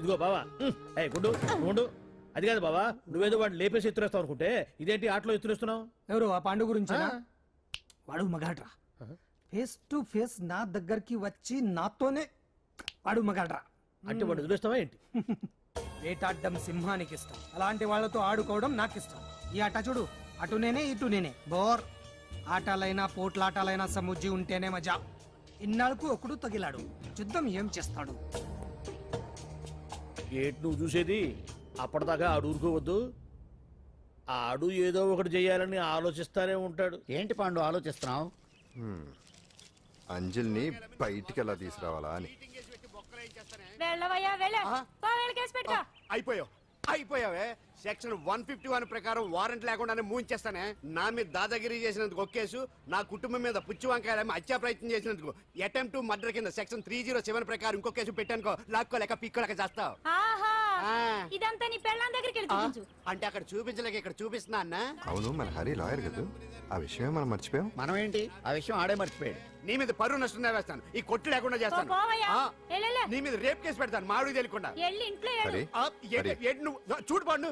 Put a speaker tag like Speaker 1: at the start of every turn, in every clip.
Speaker 1: ఇదిగో బావా గుడ్డు ఉండు. అది కాదు బావా, నువ్వేదో వాడిని లేపేసి ఎత్తురేస్తావు అనుకుంటే ఇదేంటి ఆటలో ఎత్తురేస్తున్నావు?
Speaker 2: ఎవరు ఆ పాండు గురించి? వాడు మగాడ్రా, ఫేస్ టు ఫేస్ నా దగ్గరికి వచ్చి నాతోనే వాడు మగాడ్రా.
Speaker 1: అంటే వాడు వదిలేస్తావా ఏంటి?
Speaker 2: వేటాడ్డం సింహానికి ఇష్టం, అలాంటి వాళ్ళతో ఆడుకోవడం నాకు ఇష్టం. ఈ ఆట చూడు, అటు నేనే ఇటు నేనే, బోర్. ఆటలైనా పోట్లాటాలైనా సముజ్జి ఉంటేనే మజా. ఇన్నాళ్ళకు ఒకడు తగిలాడు, యుద్ధం ఏం చేస్తాడు?
Speaker 1: గేట్ నువ్వు చూసేది, అప్పటిదాకా ఆడు ఊరుకోవద్దు. ఆడు ఏదో ఒకటి చెయ్యాలని ఆలోచిస్తానే ఉంటాడు.
Speaker 3: ఏంటి పాండు ఆలోచిస్తున్నావు?
Speaker 4: అంజలిని బయటికి ఎలా తీసుకురావాలా అని.
Speaker 5: అయిపోయావే. సెక్షన్ 151 ప్రకారం వారెంట్ లేకుండానే మూయించేస్తానే. నా మీద దాదాగిరి చేసినందుకు ఒక కేసు, నా కుటుంబం మీద పుచ్చి వంకాయ హత్యా ప్రయత్నం చేసినందుకు అటెంప్ట్ టు మర్డర్ కింద సెక్షన్ 307 ప్రకారం ఇంకో కేసు పెట్టానుకో, లాక్కోలేక పిక్కోలేక చేస్తావు.
Speaker 6: ఇదంతా నీ పెళ్ళాం దగ్గరికి వెళ్ళి చూపించు.
Speaker 5: అంటే అక్కడ చూపించలేక ఇక్కడ చూపిస్తున్నా అన్న.
Speaker 4: అవును, మన హరి లాయర్ కదా, ఆ విషయమే మనం మర్చిపోయాం.
Speaker 3: మనం ఏంటి ఆ విషయం ఆడే మర్చిపోయాడు.
Speaker 5: నీ మీద పరువు నష్టం వేస్తాను, ఈ కొట్టు లేకుండా చేస్తాను. నీ మీద రేప్ కేసు పెడతాను మాడు తెలియకుండా. చూడు పండు,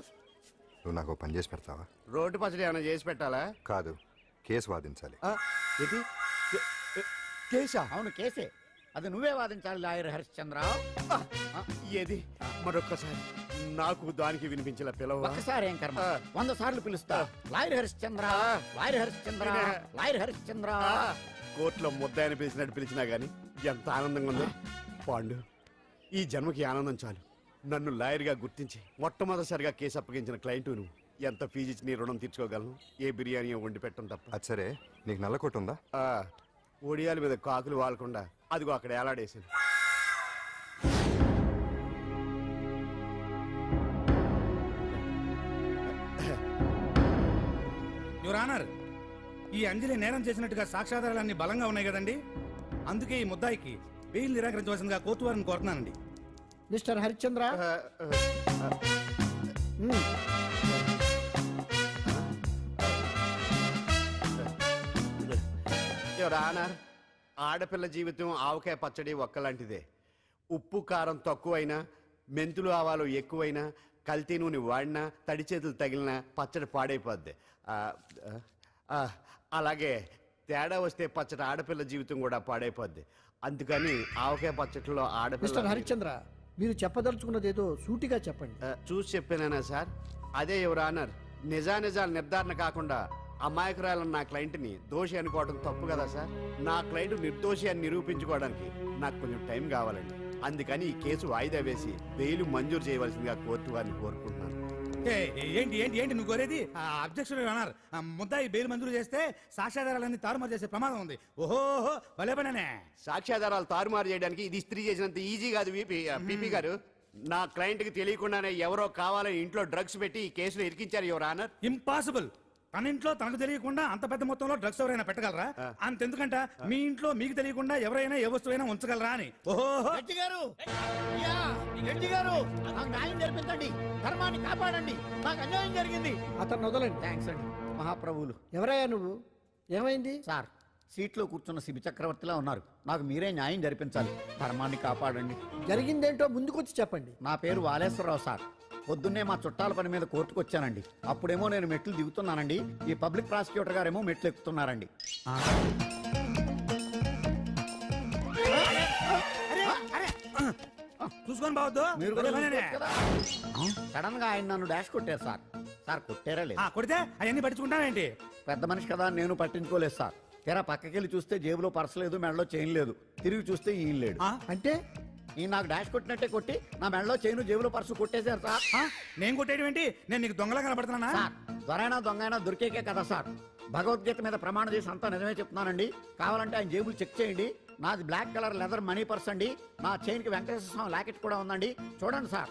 Speaker 4: నువ్వు నాకు పని చేసి పెడతావా?
Speaker 5: రోడ్డు పచ్చడి ఏమైనా చేసి పెట్టాలా?
Speaker 4: కాదు, కేసు వాదించాలి.
Speaker 5: కేసా?
Speaker 3: అవును కేసే, అది నువ్వే వాదించాలి లాయర్ హరిశ్చంద్ర.
Speaker 5: ఏది మరొక్కసారి నాకు దానికి వినిపించిన పిలవ.
Speaker 3: ఒక్కసారి ఏం కర్మ, 100 సార్లు పిలుస్తా. Lawyer Harishchandra, lawyer Harishchandra, lawyer Harishchandra.
Speaker 5: కోర్టులో ముద్దాయని పిలిచినట్టు పిలిచినా గానీ ఎంత ఆనందంగా ఉందో పాండు. ఈ జన్మకి ఆనందం చాలు. నన్ను లాయర్గా గుర్తించి మొట్టమొదటిసారిగా కేసు అప్పగించిన క్లయింట్ నువ్వు. ఎంత ఫీజు ఇచ్చి నీ రుణం తీర్చుకోగలను? ఏ బిర్యానీ వండి పెట్టడం తప్ప.
Speaker 4: అది సరే, నీకు నల్ల కొట్టు ఉందా?
Speaker 5: ఒడియాల మీద కాకులు వాలకుండా అదిగో అక్కడ ఏలాడేసింది.
Speaker 7: యువర్ ఆనర్, ఈ అంజలి నేరం చేసినట్టుగా సాక్ష్యాధారాలన్నీ బలంగా ఉన్నాయి కదండి. అందుకే ఈ ముద్దాయికి బెయిల్ నిరాకరించవలసిందిగా కోర్టు వారిని కోరుతున్నానండి.
Speaker 3: మిస్టర్ హరిశ్చంద్ర,
Speaker 5: యువర్ ఆనర్, ఆడపిల్ల జీవితం ఆవకాయ పచ్చడి ఒక్కలాంటిదే. ఉప్పు కారం తక్కువైనా, మెంతులు ఆవాలు ఎక్కువైనా, కల్తీ నూనె వాడినా, తడి చేతులు తగిలినా పచ్చడి పాడైపోద్ది. అలాగే తేడా వస్తే పచ్చడి ఆడపిల్ల జీవితం కూడా పాడైపోద్ది. అందుకని ఆవకాయ పచ్చడిలో ఆడపిల్ల.
Speaker 8: హరిశ్చంద్ర, మీరు చెప్పదలుచుకున్నది ఏదో సూటిగా చెప్పండి.
Speaker 5: చూసి చెప్పానా సార్? అదే యువర్ ఆనర్, నిజానిజాలు నిర్ధారణ కాకుండా అమాయకురాలను నా క్లయింట్ని దోషి అనుకోవడం తప్పు కదా సార్. నా క్లయింట్ నిర్దోషి అని నిరూపించుకోవడానికి నాకు కొంచెం టైం కావాలండి. అందుకని ఈ కేసు వాయిదా వేసి బెయిల్ మంజూరు చేయవలసిందిగా కోర్టు వారిని కోరుకుంటున్నాను.
Speaker 7: ఏంటి ఏంటి ఏంటి నువ్వు కోరేది? అబ్జెక్షన్ అన్నారు. ముద్దాయి బెయిల్ మంజూరు చేస్తే సాక్ష్యాధారాలన్నీ తారుమారు చేసే ప్రమాదం ఉంది. ఓహో భలే పనే.
Speaker 5: సాక్ష్యాధారాలు తారుమారు చేయడానికి ఇది ఇస్త్రీ చేసినంత ఈజీ కాదు పీపీ గారు. నా క్లయింట్ కి తెలియకుండానే ఎవరో కావాలని ఇంట్లో డ్రగ్స్ పెట్టి ఈ కేసులో ఇరికించారు యువర్ ఆనర్.
Speaker 7: ఇంపాసిబుల్. తన ఇంట్లో తనకు తెలియకుండా అంత పెద్ద మొత్తంలో డ్రగ్స్ ఎవరైనా పెట్టగలరా? అంతెందుకంట మీ ఇంట్లో మీకు తెలియకుండా ఎవరైనా ఏ వస్తువైనా ఉంచగలరా అని. ఓహో
Speaker 3: న్యాయం జరిపించండి, ధర్మాన్ని కాపాడండి, నాకు అన్యాయం జరిగింది.
Speaker 8: అతను వదలండి.
Speaker 3: థ్యాంక్స్ అండి మహాప్రభువులు.
Speaker 8: ఎవరయ్యా నువ్వు? ఏమైంది
Speaker 3: సార్? సీట్లో కూర్చున్న శిబి చక్రవర్తిలా ఉన్నారు. నాకు మీరే న్యాయం జరిపించాలి, ధర్మాన్ని కాపాడండి.
Speaker 8: జరిగిందేంటో ముందుకొచ్చి చెప్పండి.
Speaker 3: నా పేరు వాలేశ్వరరావు సార్. పొద్దున్నే మా చుట్టాల పని మీద కోర్టుకు వచ్చానండి. అప్పుడేమో నేను మెట్లు దిగుతున్నానండి, ఈ పబ్లిక్ ప్రాసిక్యూటర్ గారేమో మెట్లు ఎక్కుతున్నారండి.
Speaker 7: చూసుకొని బావద్దు.
Speaker 3: సడన్ గా ఆయన నన్ను డాష్ కొట్టారు సార్. సార్ కొట్టారా లేదు?
Speaker 7: కొడితే అవన్నీ పట్టించుకుంటావేంటి?
Speaker 3: పెద్ద మనిషి కదా నేను పట్టించుకోలేదు సార్. తెరా పక్కకెళ్ళి చూస్తే జేబులో పర్స్ లేదు, మెడలో చైన్ లేదు. తిరిగి చూస్తే ఈయన లేడు.
Speaker 8: అంటే
Speaker 3: ఈ నాకు డాష్ కొట్టినట్టే కొట్టి నా మెడలో చైన్ జేబులో పర్సు కొట్టేశారు సార్.
Speaker 7: నేను కొట్టేయడం ఏంటి? నేను నీకు దొంగలా కనబడుతున్నా
Speaker 3: సార్? దొరైనా దొంగైనా దొరికేకే కదా సార్. భగవద్గీత మీద ప్రమాణం చేసి అంతా నిజమే చెప్తున్నానండి. కావాలంటే ఆయన జేబులు చెక్ చేయండి. నాది black colour leather money purse అండి. నా చైన్ కి వెంకటేశ్వర స్వామి లాకెట్ కూడా ఉందండి, చూడండి సార్.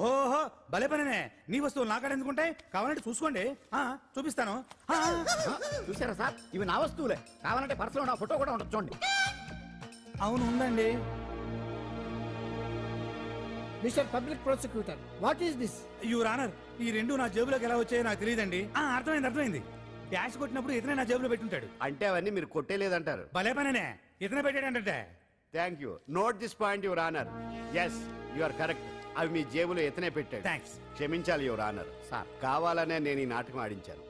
Speaker 7: ఓహో భలే పనే. నీ వస్తువులు నాకాడ ఎందుకుంటాయి? కావాలంటే చూసుకోండి, చూపిస్తాను.
Speaker 3: చూసారా సార్, ఇవి నా వస్తువులే. కావాలంటే పర్సులో నా ఫోటో కూడా ఉండొచ్చు చూడండి.
Speaker 7: అవును ఉందండి.
Speaker 8: Mister public prosecutor, what is this?
Speaker 7: Your honour, ఈ రెండు నా జేబులోకి ఎలా వచ్చాయో నాకు తెలియదండి. అర్థమైంది. డాష్ కొట్టినప్పుడు ఇతనే నా జేబులో పెట్టుంటాడు.
Speaker 5: అంటే అవన్నీ మీరు కొట్టేలేదంటారు?
Speaker 7: భలే పనే, ఇతనే పెట్టాడంటే.
Speaker 5: Thank you. Note this point your honour. Yes, you are correct. అవి మీ జేబులో ఎత్తనే పెట్టాడు.
Speaker 7: థ్యాంక్స్.
Speaker 5: క్షమించాలి యువర్ ఆనర్.
Speaker 3: సార్
Speaker 5: కావాలనే నేను ఈ నాటకం ఆడించాను.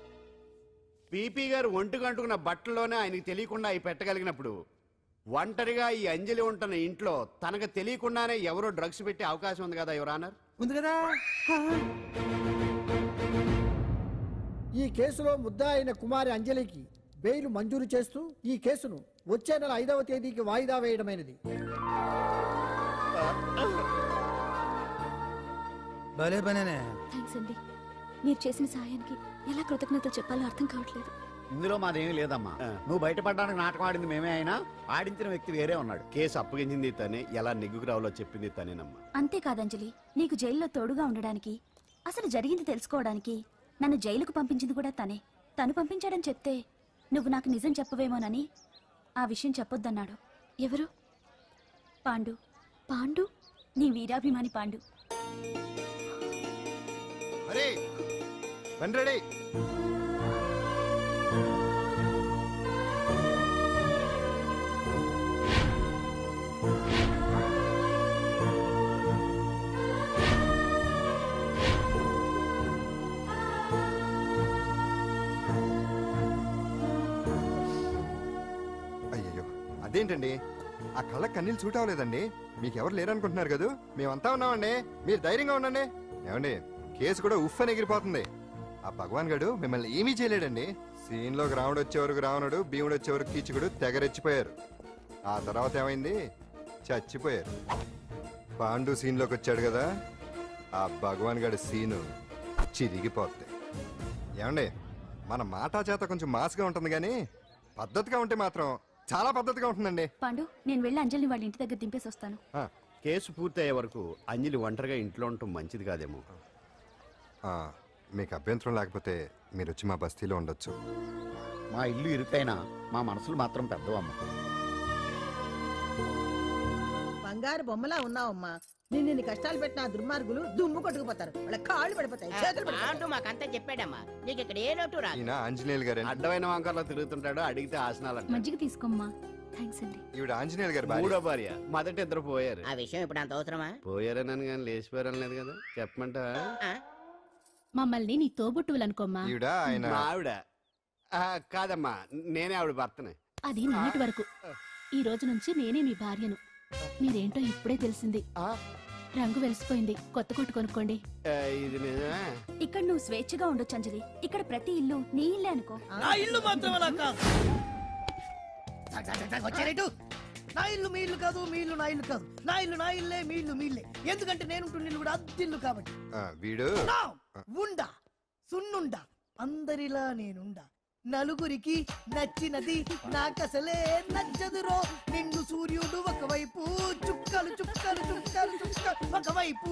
Speaker 5: పీపీ గారు ఒంటికి అంటుకున్న బట్టల్లోనే ఆయనకి తెలియకుండా అవి పెట్టగలిగినప్పుడు ఒంటరిగా ఈ అంజలి ఉంటున్న ఇంట్లో తనకు తెలియకుండానే ఎవరో డ్రగ్స్ పెట్టే అవకాశం ఉంది కదా యువర్ ఆనర్.
Speaker 2: ఉంది కదా.
Speaker 8: ఈ కేసులో ముద్దా అయిన కుమారి అంజలికి బెయిల్ మంజూరు చేస్తూ ఈ కేసును వచ్చే నెల 5వ తేదీకి వాయిదా వేయడమైనది.
Speaker 2: భలే పనేనే.
Speaker 6: థ్యాంక్స్ అండి. మీరు చేసిన సహాయానికి ఎలా కృతజ్ఞతలు చెప్పాలో అర్థం కావట్లేదు.
Speaker 3: ఇందులో మాదేమీ లేదమ్మా. నువ్వు బయటపడడానికి నాటకం ఆడింది మేమే అయినా ఆడించిన వ్యక్తి వేరే ఉన్నాడు.
Speaker 5: కేసు అప్పగించింది తనే, ఎలా నెగ్గుకు రావాలో చెప్పింది తనేనమ్మా.
Speaker 6: అంతేకాదంజలి, నీకు జైల్లో తోడుగా ఉండడానికి, అసలు జరిగింది తెలుసుకోవడానికి నన్ను జైలుకు పంపించింది కూడా తనే. తను పంపించాడని చెప్తే నువ్వు నాకు నిజం చెప్పవేమోనని ఆ విషయం చెప్పొద్దన్నాడు. ఎవరు? పాండు. పాండు, నీ వీరాభిమాని పాండు.
Speaker 4: అరే రెడీ. అయ్యయ్యో, అదేంటండి ఆ కళ్ళ కన్నీళ్ళు సూట్ అవ్వలేదండి. మీకెవరు లేరనుకుంటున్నారు కదా, మేమంతా ఉన్నామండి. మీరు ధైర్యంగా ఉండండి. ఏమండి, కేసు కూడా ఉఫ్ అని ఎగిరిపోతుంది. ఆ భగవాన్ గడు మిమ్మల్ని ఏమీ చేయలేడండి. సీన్లోకి రావణుడు వచ్చే వరకు రావణుడు, భీముడు వచ్చే వరకు కీచుకుడు తెగరెచ్చిపోయారు. ఆ తర్వాత ఏమైంది? చచ్చిపోయారు. పాండు సీన్లోకి వచ్చాడు కదా, ఆ భగవాన్ గడి సీను చిరిగిపోద్ది. ఏమండి, మన మాటా చేత కొంచెం మాస్గా ఉంటుంది కానీ పద్ధతిగా ఉంటే మాత్రం చాలా పద్ధతిగా ఉంటుందండి.
Speaker 6: పాండు, నేను వెళ్ళి అంజలిని వాళ్ళ ఇంటి దగ్గర దింపేసి వస్తాను.
Speaker 5: కేసు పూర్తయ్యే వరకు అంజలి ఒంటరిగా ఇంట్లో ఉండటం మంచిది కాదేమో.
Speaker 4: మీకు అభ్యంతరం లేకపోతే మీరు వచ్చి మా బస్తీలో ఉండొచ్చు.
Speaker 3: మా ఇల్లు ఇరుకైనా మా మనసులు మాత్రం పెద్దవమ్మ.
Speaker 9: బంగారు బొమ్మలా ఉన్నావమ్మా. నిన్ను కష్టాలు పెట్టిన దుర్మార్గులు దుమ్ము కొట్టుకుపోతారు. వాళ్ళ కాళ్ళు పడిపోతాయి, చేతులు పడిపోతాయి.
Speaker 10: మాకంతా చెప్పాడమ్మా. నీకు ఇక్కడ ఏ లోటు రాదు.
Speaker 4: ఈయన ఆంజనేయులు గారు.
Speaker 5: అడ్డమైన వంకర్లో తిరుగుతుంటాడు, అడిగితే ఆసనాలు.
Speaker 6: మజ్జిగ తీసుకోమ్మా. థ్యాంక్స్ అండి.
Speaker 4: ఈవిడ ఆంజనేయులు గారు
Speaker 5: మూడో భార్య. మొదట ఇద్దరు పోయారు.
Speaker 10: ఆ విషయం ఇప్పుడు అంత అవసరమా?
Speaker 5: పోయారనని కానీ లేచిపోయారని లేదు కదా. చెప్పమంటా?
Speaker 6: మమ్మల్ని నీ తోబుట్టువులు అనుకోమ్మా.
Speaker 4: ఈవిడ ఆయన
Speaker 5: మా ఆవిడ కాదమ్మా, నేనే ఆవిడ భర్తనే.
Speaker 6: అది నిన్నటి వరకు. ఈ రోజు నుంచి నేనే మీ భార్యను. మీరేంటో ఇప్పుడే తెలిసింది. రంగు వెలిసిపోయింది, కొత్త కొట్టు కొనుక్కోండి.
Speaker 5: ఇది నిజమే.
Speaker 6: ఇక్కడ నువ్వు స్వేచ్ఛగా ఉండొచ్చు అంజలి. ఇక్కడ ప్రతి ఇల్లు నీ ఇల్లే అనుకో.
Speaker 2: నా ఇల్లు మాత్రం అలా కాదు. వచ్చారేటు. నా ఇల్లు మీ ఇల్లు కాదు, మీ ఇల్లు నా ఇల్లు కాదు. నా ఇల్లు నా ఇల్లే, మీ ఇల్లు మీ ఇల్లే. ఎందుకంటే నేను ఉంటున్న ఇల్లు కూడా అద్దిల్లు కాబట్టి.
Speaker 4: వీడు
Speaker 2: ఉండా సున్నుండా అందరిలా నేనుండా. నలుగురికి నచ్చినది నాకసలే నచ్చదురో. నిన్ను సూర్యుడు ఒకవైపు, చుక్కలు చుక్కలు చుక్కలు చుక్కలు ఒకవైపు.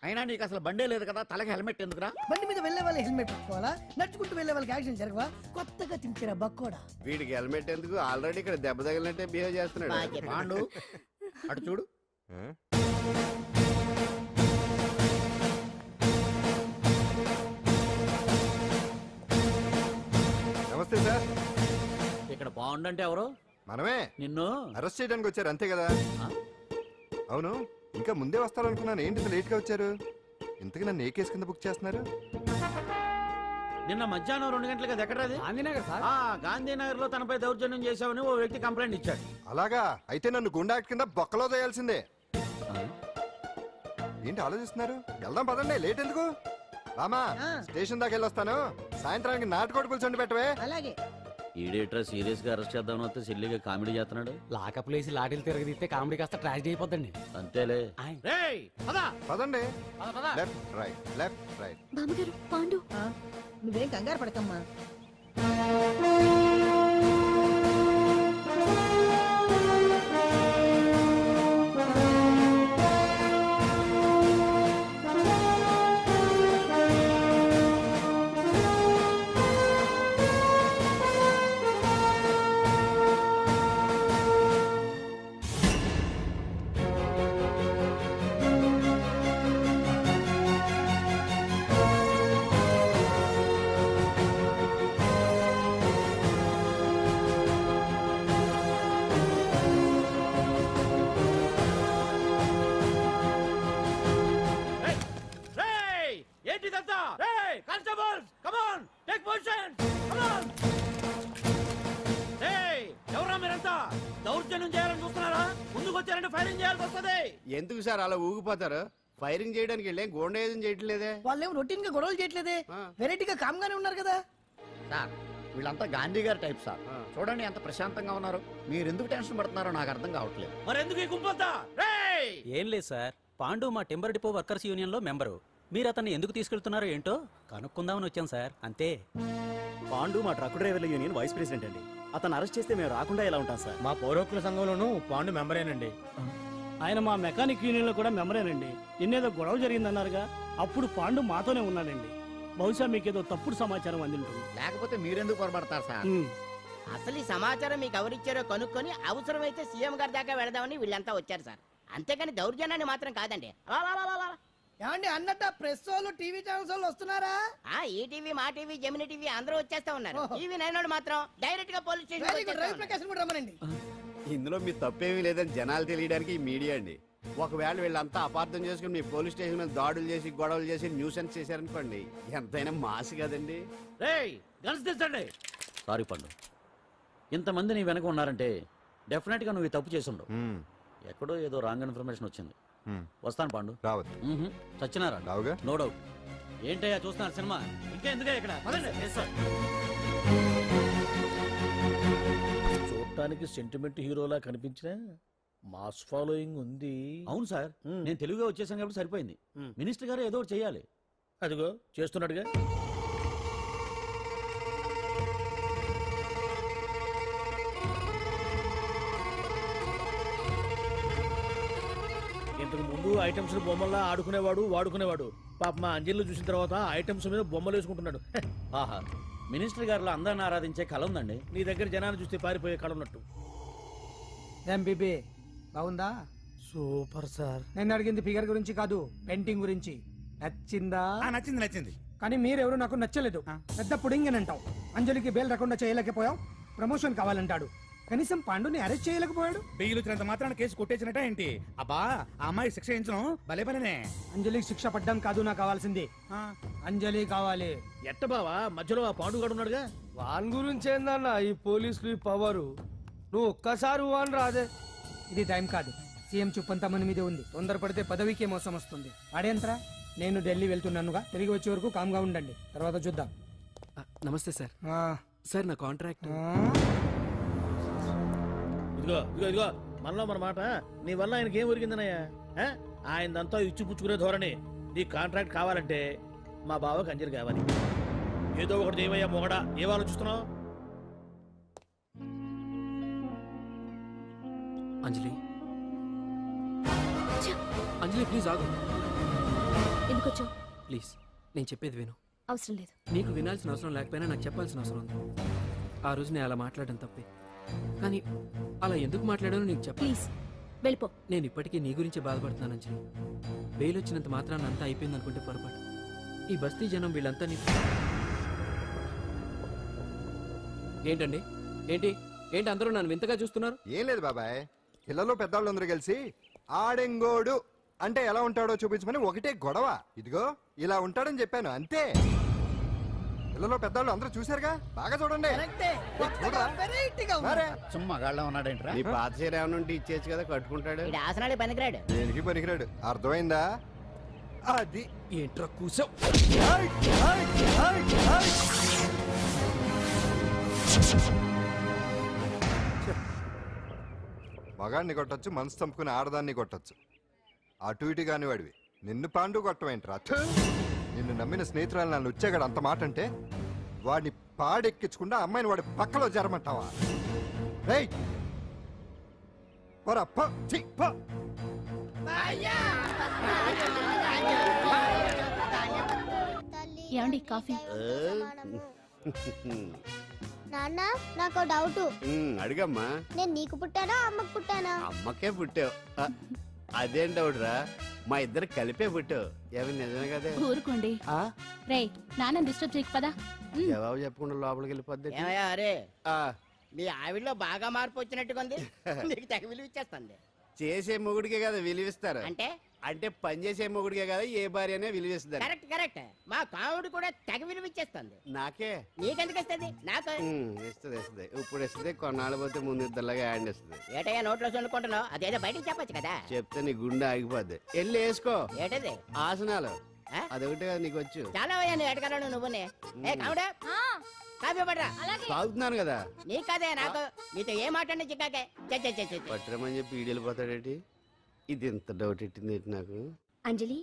Speaker 3: అయినా నీకు అసలు బండే లేదు కదా, తలకి హెల్మెట్ ఎందుకురా?
Speaker 2: బండి మీద వెళ్లే వాళ్ళు హెల్మెట్ పెట్టుకోవాలా? నడుచుకుంటూ వెళ్లే వాళ్ళకి యాక్సిడెంట్ జరగవా? కొత్తగా తింటారా బక్కోడా?
Speaker 5: వీడికి హెల్మెట్ ఎందుకు? ఆల్రెడీ ఇక్కడ దెబ్బ తగిలినట్టే బిహేవ్ చేస్తున్నాడు.
Speaker 3: పాండు అటు చూడు.
Speaker 4: నమస్తే సార్.
Speaker 1: ఇక్కడ బాగుండంటే ఎవరు?
Speaker 4: మనమే.
Speaker 1: నిన్ను
Speaker 4: అరెస్ట్ చేయడానికి వచ్చారు అంతే కదా? అవును, ఇంకా ముందే వస్తారనుకున్నాను. ఏంటి లేట్ గా వచ్చారు? ఇంతకు నన్ను ఏ కేసు కింద బుక్ చేస్తున్నారు?
Speaker 1: నిన్న మధ్యాహ్నం 2 గంటలకు ఎక్కడది? గాంధీనగర్ లో తనపై దౌర్జన్యం చేశామని ఓ వ్యక్తి కంప్లైంట్ ఇచ్చాడు.
Speaker 4: అలాగా? అయితే నన్ను గుండా యాక్ట్ కింద బొక్కలో చేయాల్సిందే. ఏంటి ఆలోచిస్తున్నారు? వెళ్దాం పదండి, లేట్ ఎందుకు? రామా, స్టేషన్ దాకా వెళ్ళొస్తాను. సాయంత్రానికి నాటుకోడి పులుసు పెట్టవే.
Speaker 9: అలాగే.
Speaker 1: ఈడేట్రా సీరియస్ గా అరెస్ట్ చేద్దామని వస్తే సిల్లిగా కామెడీ చేస్తున్నాడు.
Speaker 11: లాకప్ లేసి లాఠీలు తిరగదీస్తే కామెడీ కాస్త ట్రాజడీ అయిపోద్దండి.
Speaker 1: అంతేలే.
Speaker 4: పదండి. Left right, left right.
Speaker 6: బామ్మగారు, పాండు.
Speaker 9: నువ్వేం కంగారు పడకమ్మా.
Speaker 1: ఊగిపోయాల్సి వస్తుంది.
Speaker 5: ఎందుకు సార్ అలా ఊగిపోతారు? ఫైరింగ్ చేయడానికి వెళ్ళే గోండేజం చేయట్లేదే.
Speaker 2: వాళ్ళేం రొటీన్ గా గొడవలు చేయట్లేదే, వెరైటీగా కామ్గానే ఉన్నారు కదా.
Speaker 3: సార్ వీళ్ళంతా గాంధీ గారి టైప్ సార్. చూడండి ఎంత ప్రశాంతంగా ఉన్నారు. మీరు ఎందుకు టెన్షన్ పడుతున్నారో నాకు అర్థం కావట్లేదు.
Speaker 1: మరెందుకు ఈ గుంపంతా? రేయ్!
Speaker 11: ఏం లేదు సార్, పాండు మా టింబర్ డిపో వర్కర్స్ యూనియన్ లో మెంబరు. మీరు అతన్ని ఎందుకు తీసుకెళ్తున్నారో ఏంటో కనుక్కుందామని వచ్చాం సార్, అంతే.
Speaker 12: పాండు మా ట్రక్ డ్రైవర్ల యూనియన్ వైస్ ప్రెసిడెంట్ అండి. అతను అరెస్ట్ చేస్తే మేము రాకుండా ఎలా ఉంటాం సార్?
Speaker 1: మా పౌరోక్తుల సంఘంలోనూ పాండు మెంబరేనండి. ఆయన మా మెకానిక్ యూనియన్ లో కూడా మెంబరేనండి. నిన్నేదో గొడవ జరిగిందన్నారుగా, అప్పుడు పాండు మాతోనే ఉన్నాడండి. బహుశా మీకేదో తప్పుడు సమాచారం అందింటుంది.
Speaker 3: లేకపోతే మీరెందుకు పొరపడతారు సార్?
Speaker 10: అసలు ఈ సమాచారం మీకు ఎవరిచ్చారో కనుక్కొని అవసరమైతే సీఎం గారి దాకా వెళదామని వీళ్ళంతా వచ్చారు సార్. అంతేకాని దౌర్జన్యాన్ని మాత్రం కాదండి.
Speaker 2: ఏమండి అన్నట్టు ప్రెస్ వాళ్ళు టీవీ ఛానల్స్ వాళ్ళు వస్తున్నారా?
Speaker 10: ఈ టీవీ, మా టీవీ, జెమిని టీవీ అందరూ వచ్చేస్తా ఉన్నారు. టీవీ నైన్ మాత్రం డైరెక్ట్ గా పోలీస్ స్టేషన్.
Speaker 5: ఇందులో మీ తప్పేమీ లేదని జనాలు తెలియడానికి ఈ మీడియా అండి. ఒకవేళ వీళ్ళంతా అపార్థం చేసుకుని మీ పోలీస్ స్టేషన్ మీద దాడులు చేసి గొడవలు చేసి న్యూసెన్స్ చేశారనుకోండి, ఎంతైనా మాసి కదండి.
Speaker 1: సారీ పండు, ఇంతమంది నీ వెనక ఉన్నారంటే డెఫినెట్ గా నువ్వు ఈ తప్పు చేసి ఉండవు. ఎక్కడో ఏదో రాంగ్ ఇన్ఫర్మేషన్ వచ్చింది. వస్తాను పాండు.
Speaker 4: రావద్దు.
Speaker 1: చచ్చినారా? No doubt. ఏంటయ్యా చూస్తున్నారు సినిమా? ఇంకా ఎందుకే ఇక్కడ?
Speaker 13: చూడటానికి సెంటిమెంట్ హీరోలా కనిపించిన మాస్ ఫాలోయింగ్ ఉంది.
Speaker 1: అవును సార్, నేను తెలుగుగా వచ్చేసాను కాబట్టి సరిపోయింది. మినిస్టర్ గారు ఏదో ఒకటి చేయాలి.
Speaker 13: అదిగో చేస్తున్నాడుగా. ఇంతకు ముందు ఐటమ్స్ బొమ్మల్లా ఆడుకునేవాడు, వాడుకునేవాడు. పాప మా అంజలిలో చూసిన తర్వాత ఐటమ్స్ మీద బొమ్మలు వేసుకుంటున్నాడు.
Speaker 1: ఆహా, మినిస్టర్ గారిలో అందరిని ఆరాధించే కళ ఉందండి.
Speaker 13: నీ దగ్గర జనాన్ని చూస్తే పారిపోయే కళ ఉన్నట్టు.
Speaker 2: ఎంబీబీ బాగుందా?
Speaker 13: Super sir.
Speaker 2: నేను అడిగింది ఫిగర్ గురించి కాదు, పెయింటింగ్ గురించి. నచ్చిందా?
Speaker 7: నచ్చింది నచ్చింది.
Speaker 2: కానీ మీరెవరు నాకు నచ్చలేదు. పెద్ద పుడింగ్ అంటావు. అంజలికి బెయిల్ రాకుండా చేయలేకపోయావు. ప్రమోషన్ కావాలంటాడు. కనీసం పాండుని అరెస్ట్ చేయలేకపోయాడు.
Speaker 7: బెయిల్ వచ్చినంత మాత్రాన కేసు కొట్టేసినట్ట ఏంటి? అబ్బా, ఆ అమ్మాయి శిక్ష వేయించడం భలే పనినే.
Speaker 2: అంజలికి శిక్ష పడ్డం కాదు నాకు కావాల్సింది. అంజలి కావాలి.
Speaker 13: ఎట్ట బావా, మధ్యలో ఆ పాండుగాడు ఉన్నాడుగా.
Speaker 14: వాన్ గురించి ఏందన్నా ఈ పోలీసులు ఈ పవరు? నువ్వు ఒక్కసారి వాన్ రాదే.
Speaker 2: ఇది టైం కాదు. సీఎం చూపంతా మన మీదే ఉంది. తొందరపడితే పదవికే మోసం వస్తుంది. అడేంతరా, నేను ఢిల్లీ వెళ్తున్నానుగా. తిరిగి వచ్చే వరకు కామ్గా ఉండండి, తర్వాత చూద్దాం.
Speaker 14: నమస్తే సార్. సార్ నా కాంట్రాక్ట్.
Speaker 13: ఇదిగో ఇదిగో ఇదిగో, మనలో మన మాట. నీ వల్ల ఆయనకి ఏం ఒరిగిందనయ్యా? ఆయనదంతా ఇచ్చిపుచ్చుకునే ధోరణి. నీ కాంట్రాక్ట్ కావాలంటే మా బావకి అంజలి కావాలి. ఏదో ఒకటి దేవయ్యా మొగడా, ఏం ఆలోచిస్తున్నావు?
Speaker 14: అంజలి, అంజలి ప్లీజ్ ఆగు.
Speaker 6: ఎందుకొచ్చావు?
Speaker 14: ప్లీజ్ నేను చెప్పేది విను.
Speaker 6: అవసరం లేదు.
Speaker 14: నీకు వినాల్సిన అవసరం లేకపోయినా నాకు చెప్పాల్సిన అవసరం ఉంది. ఆ రోజు నేను అలా మాట్లాడడం తప్పే, కానీ అలా ఎందుకు మాట్లాడానో నీకు చెప్ప.
Speaker 6: ప్లీజ్ వెళ్ళిపో.
Speaker 14: నేను ఇప్పటికీ నీ గురించి బాధపడుతున్నాను అంజలి. బెయిల్ వచ్చినంత మాత్రాన్ని అంతా అయిపోయింది అనుకుంటే పొరపాటు. ఈ బస్తీ జనం వీళ్ళంతా నీ... ఏంటండి ఏంటి ఏంటి అందరూ నన్ను వింతగా చూస్తున్నారు?
Speaker 4: ఏం లేదు బాబాయ్, పిల్లలు పెద్దవాళ్ళందరూ కలిసి ఆడెంగోడు అంటే ఎలా ఉంటాడో చూపించమని ఒకటే గొడవ. ఇదిగో ఇలా ఉంటాడని చెప్పాను అంతే. పిల్లలు పెద్దవాళ్ళు అందరూ చూశారుగా, బాగా చూడండి.
Speaker 3: మగాళ్ళ ఉన్నాడేంట్రా?
Speaker 5: నీ పాత చీర ఏమైనా ఉంటే ఇచ్చేచ్చు కదా, కట్టుకుంటాడు.
Speaker 10: ఆసనాలే పనికిరాడు.
Speaker 4: దేనికి పనికిరాడు, అర్థమైందా? అది
Speaker 14: ఏంట్రా కూసావ్?
Speaker 4: మగాడిని కొట్టచ్చు, మనసు చంపుకుని ఆడదాన్ని కొట్టచ్చు. అటు ఇటు కాని వాడివి నిన్ను పాండు కొట్టమేంట్రా? నిన్ను నమ్మిన స్నేహితురాలు నన్ను వచ్చాగాడు అంత మాట అంటే వాడిని పాడెక్కించకుండా అమ్మాయిని వాడి పక్కలో జరమంటావా?
Speaker 6: ఏమండి కాఫీ?
Speaker 15: నాన్న నాకు డౌట్.
Speaker 5: అడిగమ్మా.
Speaker 15: నేను నీకు పుట్టానా అమ్మకు పుట్టానా?
Speaker 5: అమ్మకే పుట్టావు. అదేం డౌట్ రా, మా ఇద్దరు కలిపే పుట్టావు. ఏమి నిజమే కదా?
Speaker 6: ఊరుకోండి. రేయ్ నాన్న డిస్టర్బ్ చేయకు పదా.
Speaker 5: జవాబు చెప్పకుండా లోపలికి వెళ్ళిపోద్ది.
Speaker 10: అరే మీ ఆవిడలో బాగా మార్పు వచ్చినట్టుగా ఉంది. నీకు తెగ విలువ ఇచ్చేస్తుంది.
Speaker 5: చేసే మొగుడికే కదా విలువిస్తారు.
Speaker 10: అంటే
Speaker 5: అంటే పనిచేసే మొగుడికే కదా ఏ భార్య అనే విలువేస్తుంది.
Speaker 10: Correct correct. మా కావుడు కూడా తెగ విలువిచ్చేస్తుంది.
Speaker 5: నాకే
Speaker 10: నీకెందుకు ఇస్తుంది? నాకు
Speaker 5: ఇస్తుంది ఇస్తుంది. ఇప్పుడు ఇస్తుంది, కొన్నాళ్ళు పోతే ముందు ఇద్దరులాగా హ్యాండ్ ఇస్తుంది.
Speaker 10: ఏటయ్యా నోట్లో చల్లుకుంటున్నావు? అదేదో బయటికి చెప్పొచ్చు కదా.
Speaker 5: చెప్తే నీ గుండె ఆగిపోద్ది. వెళ్ళి వేసుకో.
Speaker 10: ఏటది?
Speaker 5: ఆసనాలు. అదొకటే కదా నీకు వచ్చు.
Speaker 10: చాలా అయ్యా నీ ఎడగలను నువ్వునే. ఏ కావుడా కాఫీ పడరా.
Speaker 5: తాగుతున్నాను కదా.
Speaker 10: నీ కదే నాకు. నీతో ఏ మాట్లాడి చిక్కాకే
Speaker 5: పట్టరమని చెప్పి ఈడు వెళ్ళిపోతాడేటి. ఇది ఎంత డౌట్ ఎట్టింది నాకు.
Speaker 16: అంజలి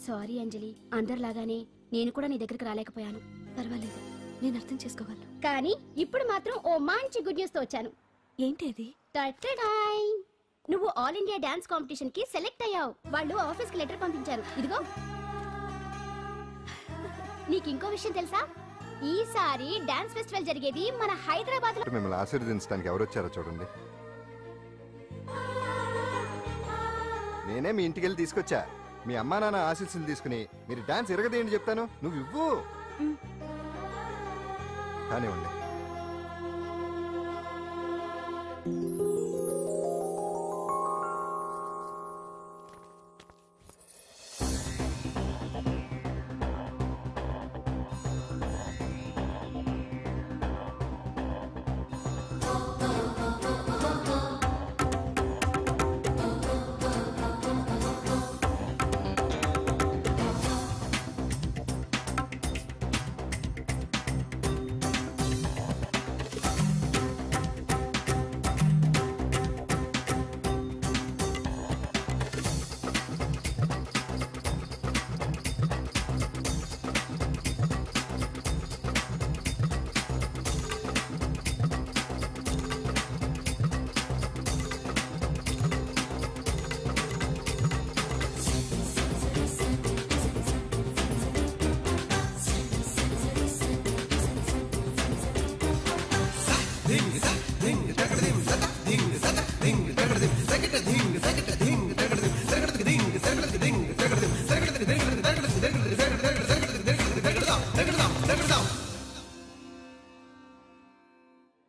Speaker 16: సారీ అంజలి, అందరిలాగానే నేను కూడా నీ దగ్గరికి రాలేకపోయాను.
Speaker 6: పర్వాలేదు, నేను అర్థం చేసుకోగలను.
Speaker 16: కానీ ఇప్పుడు మాత్రం ఓ మంచి గుడ్ న్యూస్ తో వచ్చాను.
Speaker 6: ఏంటి అది?
Speaker 16: నువ్వు ఆల్ ఇండియా డాన్స్ కాంపిటీషన్ కి సెలెక్ట్ అయ్యావు. వాళ్ళు ఆఫీస్ కి లెటర్ పంపించారు. ఇదిగో. నీకు ఇంకో విషయం తెలుసా? ఈసారి డాన్స్ ఫెస్టివల్ జరిగేది మన హైదరాబాద్ లో.
Speaker 4: మిమ్మల్ని ఆశీర్వదించడానికి ఎవరు వచ్చారో చూడండి. నేనే మీ ఇంటికి వెళ్ళి తీసుకొచ్చా. మీ అమ్మా నాన్న ఆశీస్సులు తీసుకుని మీరు డాన్స్ ఎరగదేంటి చెప్తాను. నువ్వు ఇవ్వు. కానివ్వండి.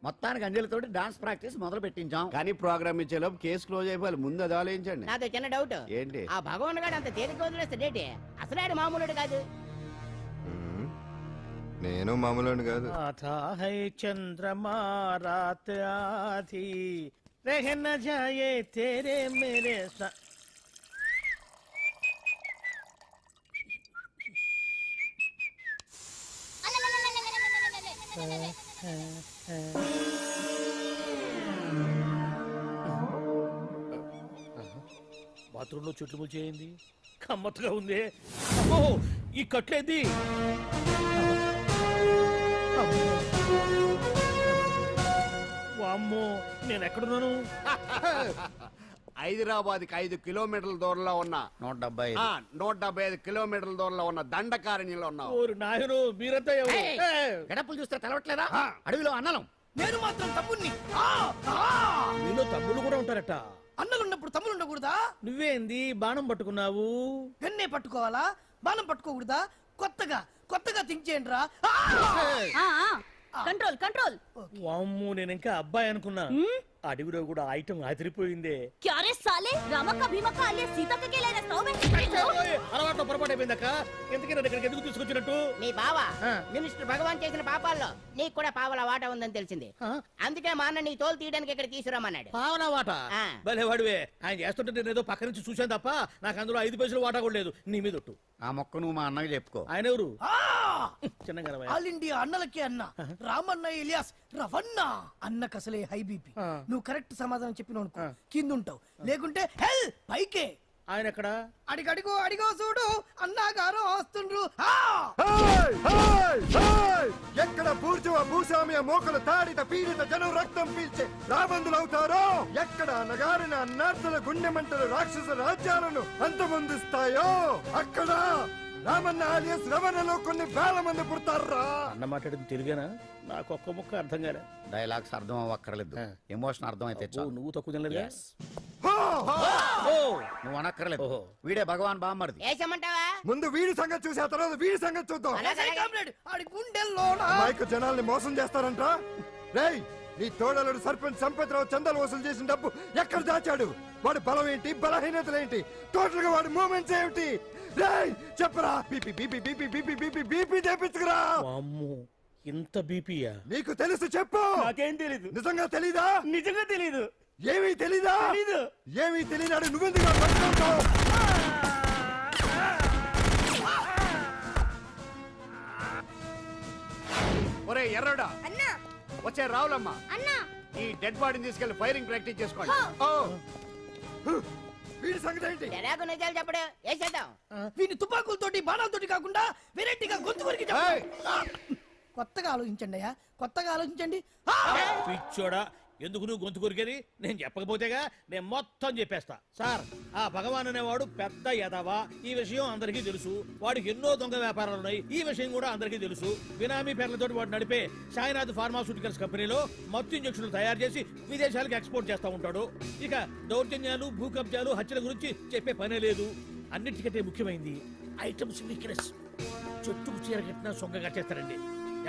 Speaker 3: మొత్తానికి అంజలితోటి డాన్స్ ప్రాక్టీస్ మొదలు పెట్టించాం.
Speaker 5: కానీ ప్రోగ్రామ్ ఇచ్చేలోపు కేసు క్లోజ్ అయిపోవాలి. ముందు అది ఆలోచించండి.
Speaker 10: నాతో చిన్న డౌట్.
Speaker 5: ఏంటి?
Speaker 10: ఆ భగవాన్ గారు అంత తేలిక వదిలేస్తాడేంటి? అసలు ఆడు మామూలుడు కాదు.
Speaker 4: నేను మామూలు కాదు.
Speaker 13: చంద్రమా రాత్ ఆధీ రహ న జాయే తేరే మేరే బాత్రూంలో చుట్టుములు చేయింది. కమ్మత్తుగా ఉంది. అమ్మో, ఈ కట్లేది. వామ్మో, నేను ఎక్కడున్నాను?
Speaker 5: హైదరాబాద్కి 5 కిలోమీటర్ల దూరంలో ఉన్న 175 కిలోమీటర్ల దూరంలో ఉన్న దండకారణ్యంలో ఉన్నావు.
Speaker 13: నాయను మీరంతా ఎవరు?
Speaker 3: గడపలు చూస్తే తెలవట్లేదా? అడవిలో అన్నలం.
Speaker 2: నేను మాత్రం తమ్ముణ్ణి.
Speaker 13: మీలో తమ్ముళ్ళు కూడా ఉంటారట.
Speaker 2: అన్నలున్నప్పుడు తమ్ముడు ఉండకూడదా?
Speaker 13: నువ్వేంది బాణం పట్టుకున్నావు?
Speaker 2: గన్నే పట్టుకోవాలా? బాణం పట్టుకోకూడదా? కొత్తగా థింక్ చేయండి రా.
Speaker 6: Control control.
Speaker 13: వామ్మో, నేను ఇంకా అబ్బాయి అనుకున్నా. అడవిలో కూడా ఐటమ్ అదిరిపోయిందే.
Speaker 6: క్యారే సాలే, రామక్క భీమక్క అలియా సీతక్క కే లేనా స్టవ్
Speaker 13: అలవాటు పొరపాటు అయిపోయిందక్క. ఎందుకని ఇక్కడికి ఎందుకు తీసుకొచ్చినట్టు?
Speaker 10: మీ బావ మినిస్టర్ భగవాన్ చేసిన పాపాల్లో నీకు కూడా పావలా వాటా ఉందని తెలిసింది. అందుకే మా అన్న నీ తోలు తీయడానికి ఇక్కడ తీసుకురామన్నాడు.
Speaker 13: పావలా వాటా? భలే వాడివే. ఆయన చేస్తుంటే నేను ఏదో పక్క నుంచి చూశాను తప్ప నాకు అందులో 5 పైసలు వాటా కూడా లేదు. నీ మీద ఒట్టు.
Speaker 3: ఆ మొక్క నువ్వు మా అన్నకి చెప్పుకో.
Speaker 13: ఆయన ఎవరు? చిన్నగా
Speaker 2: ఆల్ ఇండియా అన్నలకే అన్న రామన్న ఇలియాస్ రవన్న. అన్నకు అసలే హై బీపీ. నువ్వు కరెక్ట్ సమాధానం చెప్పిన కింద ఉంటావు, లేకుంటే హెల్ పైకే.
Speaker 13: ఆయన ఎక్కడ?
Speaker 2: అడిగో చూడు, అన్నగారు వస్తుండ్రు.
Speaker 4: ఎక్కడ బూర్జువ భూస్వామ్య మోకలు తాడిత పీడిత జనం రక్తం పీల్చే రాబందులవుతారో, ఎక్కడ నగారిన అన్నార్థుల గుండె మంటలు రాక్షస రాజ్యాలను అంతమొందిస్తాయో, అక్కడ రామన్న ఆలియస్ రవణలో కొన్ని వేల మంది పుడతారా.
Speaker 13: అన్న మాట్లాడింది తెలుగేనా? నాకు ఒక్క ముక్క అర్థం కాలే.
Speaker 3: డైలాగ్స్ అర్థం అవ్వక్కర్లేదు, ఎమోషన్ అర్థం అయితే
Speaker 13: నువ్వు తక్కువ తినలేదు.
Speaker 3: నువ్వు అనక్కర్లేదు. వీడే భగవాన్ బామ్మర్ది.
Speaker 4: ముందు వీడి సంగతి చూసి ఆ తర్వాత వీడి సంగతి చూద్దాం. మైకు జనాల్ని మోసం చేస్తారంట. రేయ్, నీ తోడలుడు సర్పంచ్ సంపత్రావు చందాలు వసూలు చేసిన డబ్బు ఎక్కడ దాచాడు? వాడి బలం ఏంటి, బలహీనతలు ఏంటి, టోటల్ గా వాడి మూమెంట్స్ ఏమిటి? చెప్పరా. BP BP BP BP BP BP తెప్పించుకురా.
Speaker 13: ఇంత బీపీయా?
Speaker 4: నీకు తెలుసు చెప్పు.
Speaker 12: నాకేం తెలీదు.
Speaker 4: నిజంగా తెలీదా?
Speaker 12: నిజంగా తెలీదు.
Speaker 4: ఏమీ తెలీదా? ఏమీ తెలియనాడు నువ్వెందుకు పట్టుకుంటావు?
Speaker 5: ఒరే ఎర్రడా వచ్చే రావులమ్మ, ఈ డెడ్ బాడీని తీసుకెళ్లి ఫైరింగ్ ప్రాక్టీస్ చేసుకోండి.
Speaker 4: వీడి సంగతి ఏంటి?
Speaker 10: ఎలాగో నిజాలు చెప్పడు వేసేద్దాం.
Speaker 2: వీని తుపాకులతోటి బాణాలతోటి కాకుండా వెరైటీగా గొంతు వరకు కొత్తగా ఆలోచించండి అయ్యా, కొత్తగా ఆలోచించండి.
Speaker 13: పిచ్చోడా, ఎందుకు నువ్వు గొంతు కొరికేది? నేను చెప్పకపోతేగా నేను మొత్తం చెప్పేస్తా. సార్, ఆ భగవాన్ అనేవాడు పెద్ద యదవా, ఈ విషయం అందరికీ తెలుసు. వాడికి ఎన్నో దొంగ వ్యాపారాలు ఉన్నాయి, ఈ విషయం కూడా అందరికీ తెలుసు. బినామీ పేర్లతో వాడు నడిపే సాయినాథ్ ఫార్మాస్యూటికల్స్ కంపెనీలో మత్తు ఇంజక్షన్లు తయారు చేసి విదేశాలకు ఎక్స్పోర్ట్ చేస్తూ ఉంటాడు. ఇక దౌర్జన్యాలు, భూ కబ్జాలు, హత్యల గురించి చెప్పే పనే లేదు. అన్నిటికంటే ముఖ్యమైంది ఐటమ్స్ వీక్నెస్. చెట్టుకు చీర కట్టినా సొంగ కట్టేస్తారండి.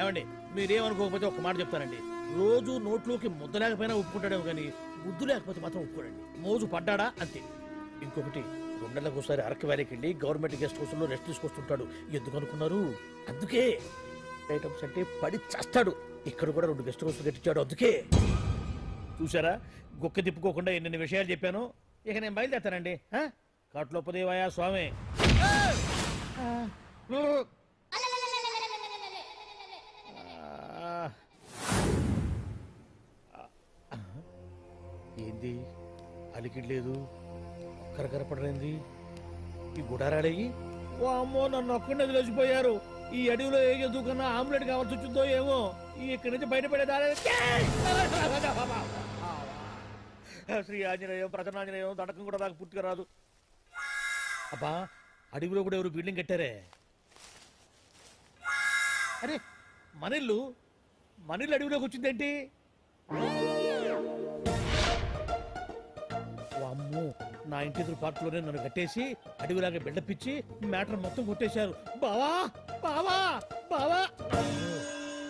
Speaker 13: ఏమండి, మీరేమనుకోకపోతే ఒక మాట చెప్తారండి. రోజు నోట్లోకి ముద్ద లేకపోయినా ఒప్పుకుంటాడేమో కానీ ముద్దు లేకపోతే మాత్రం ఒప్పుకోడండి. మోజు పడ్డాడా అంతే. ఇంకొకటి, 2 నెలలకు ఒకసారి అరకు వ్యాలీకి వెళ్ళి గవర్నమెంట్ గెస్ట్ హౌస్ లో రెస్ట్ తీసుకొస్తుంటాడు. ఎందుకు అనుకున్నారు? అందుకే. ఐటమ్స్ అంటే పడి చేస్తాడు. ఇక్కడ కూడా 2 గెస్ట్ హౌస్ కట్టించాడు. అందుకే. చూసారా, గుక్క తిప్పుకోకుండా ఎన్ని విషయాలు చెప్పాను. ఇక నేను బయలుదేరుతానండి. కాట్లోపదేవాయ స్వామి. ఏంది అలికిడ్లేదు, కరకరపడలేంది ఈ గుడారాడయ్యి? ఓ అమ్మో, నన్ను ఒక్కడిని వదిలేసిపోయారు. ఈ అడవిలో ఏ జంతువుకన్నా ఆమ్లెట్ కావాల్సి వచ్చిందో ఏమో. ఇక్కడి నుంచి బయటపడేదారే. శ్రీ ఆంజనేయం, ప్రసన్నాంజనేయం, దడకం కూడా దాకా పూర్తిగా రాదు. అబ్బా, అడవిలో కూడా ఎవరు బిల్డింగ్ కట్టారే? అరే, మనిల్లు అడవిలోకి వచ్చిందేంటి? అమ్మో, నా ఇంటి ఎదురు పార్కులోనే నన్ను కట్టేసి అడవిలాగా బిల్డపిచ్చి మ్యాటర్ మొత్తం కొట్టేశారు. బావా బావా బావా.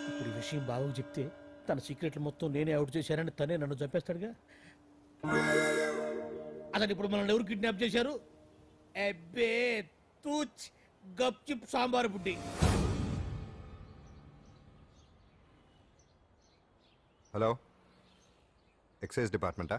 Speaker 13: ఇప్పుడు ఈ విషయం బావకు చెప్తే తన సీక్రెట్లు మొత్తం నేనే అవుట్ చేశానని తనే నన్ను చంపేస్తాడుగా. అతను ఇప్పుడు మనల్ని ఎవరు కిడ్నాప్ చేశారు? అబ్బే తూచ్ గప్ చిప్ సాంబార్ బుడ్డి.
Speaker 4: హలో, ఎక్సైజ్ డిపార్ట్మెంటా?